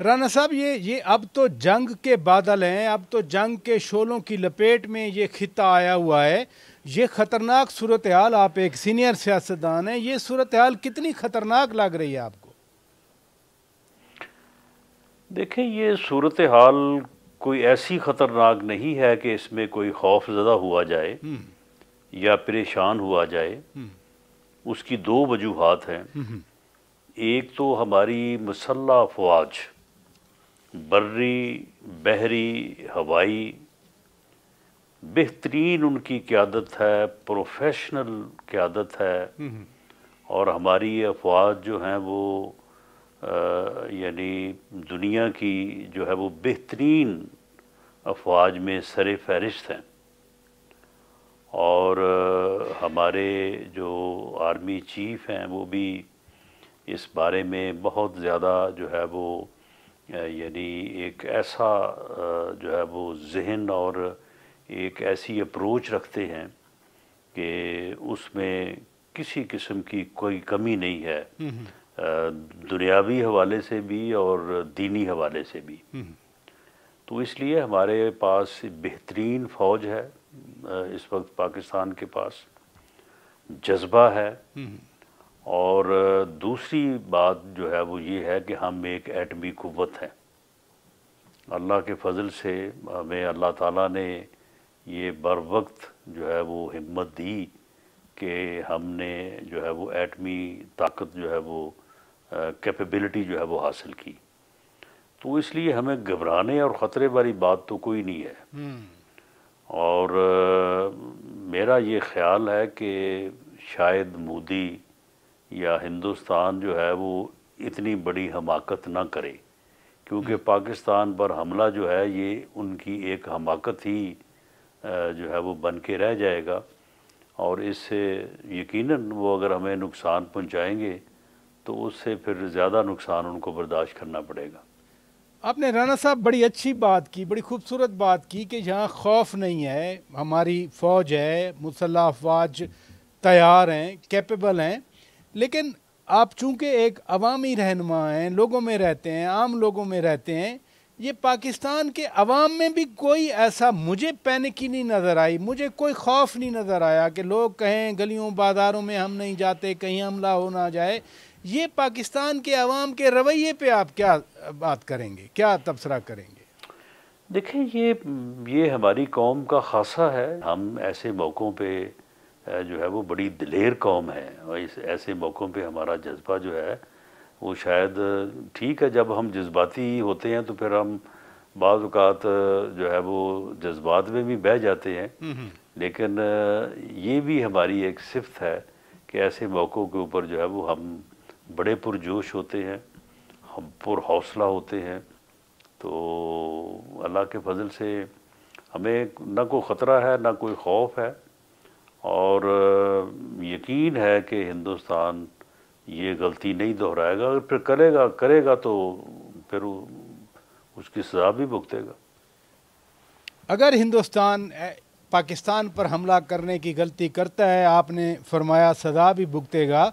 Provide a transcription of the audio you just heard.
رانا صاحب یہ اب تو جنگ کے بادل ہیں، اب تو جنگ کے شعلوں کی لپیٹ میں یہ خطہ آیا ہوا ہے۔ یہ خطرناک صورتحال، آپ ایک سینئر سیاستدان ہیں، یہ صورتحال کتنی خطرناک لگ رہی ہے آپ کو؟ دیکھیں، یہ صورتحال کوئی ایسی خطرناک نہیں ہے کہ اس میں کوئی خوف زدہ ہوا جائے یا پریشان ہوا جائے۔ اس کی دو وجوہات ہیں۔ ایک تو ہماری مسلح افواج، بری، بحری، ہوائی، بہترین ان کی قیادت ہے، پروفیشنل قیادت ہے، اور ہماری افواج جو ہیں وہ یعنی دنیا کی جو ہے وہ بہترین افواج میں سر فہرست ہیں۔ اور ہمارے جو آرمی چیف ہیں وہ بھی اس بارے میں بہت زیادہ جو ہے وہ یعنی ایک ایسا جو ہے وہ ذہن اور ایک ایسی اپروچ رکھتے ہیں کہ اس میں کسی قسم کی کوئی کمی نہیں ہے، دنیاوی حوالے سے بھی اور دینی حوالے سے بھی۔ تو اس لیے ہمارے پاس بہترین فوج ہے اس وقت پاکستان کے پاس، جذبہ ہے، اور دوسری بات جو ہے وہ یہ ہے کہ ہم ایک ایٹمی قوت ہیں۔ اللہ کے فضل سے ہمیں اللہ تعالیٰ نے یہ بر وقت جو ہے وہ ہمت دی کہ ہم نے جو ہے وہ ایٹمی طاقت جو ہے وہ کیپیبلٹی جو ہے وہ حاصل کی۔ تو اس لیے ہمیں گھبرانے اور خطرے والی بات تو کوئی نہیں ہے۔ اور میرا یہ خیال ہے کہ شاید مودی یا ہندوستان جو ہے وہ اتنی بڑی حماقت نہ کرے، کیونکہ پاکستان پر حملہ جو ہے یہ ان کی ایک حماقت ہی جو ہے وہ بن کے رہ جائے گا، اور اس سے یقیناً وہ اگر ہمیں نقصان پہنچائیں گے تو اس سے پھر زیادہ نقصان ان کو برداشت کرنا پڑے گا۔ آپ نے رانا صاحب بڑی اچھی بات کی، بڑی خوبصورت بات کی کہ یہاں خوف نہیں ہے، ہماری فوج ہے، مسلح افواج تیار ہیں، کیپیبل ہیں، لیکن آپ چونکہ ایک عوامی رہنما ہیں، لوگوں میں رہتے ہیں، عام لوگوں میں رہتے ہیں، یہ پاکستان کے عوام میں بھی کوئی ایسا مجھے پینک ہی نہیں نظر آئی، مجھے کوئی خوف نہیں نظر آیا کہ لوگ کہیں گلیوں بازاروں میں ہم نہیں جاتے، کہیں حملہ ہو نہ جائے۔ یہ پاکستان کے عوام کے رویے پہ آپ کیا بات کریں گے، کیا تبصرہ کریں گے؟ دیکھیں، یہ ہماری قوم کا خاصہ ہے۔ ہم ایسے موقعوں پہ جو ہے وہ بڑی دلیر قوم ہے، اور اس ایسے موقعوں پہ ہمارا جذبہ جو ہے وہ شاید ٹھیک ہے، جب ہم جذباتی ہوتے ہیں تو پھر ہم بعض اوقات جو ہے وہ جذبات میں بھی بہہ جاتے ہیں، لیکن یہ بھی ہماری ایک صفت ہے کہ ایسے موقعوں کے اوپر جو ہے وہ ہم بڑے پرجوش ہوتے ہیں، ہم پر حوصلہ ہوتے ہیں۔ تو اللہ کے فضل سے ہمیں نہ کوئی خطرہ ہے، نہ کوئی خوف ہے، اور یقین ہے کہ ہندوستان یہ غلطی نہیں دہرائے گا، اگر پھر کرے گا تو پھر اس کی سزا بھی بھگتے گا۔ اگر ہندوستان پاکستان پر حملہ کرنے کی غلطی کرتا ہے، آپ نے فرمایا سزا بھی بھگتے گا،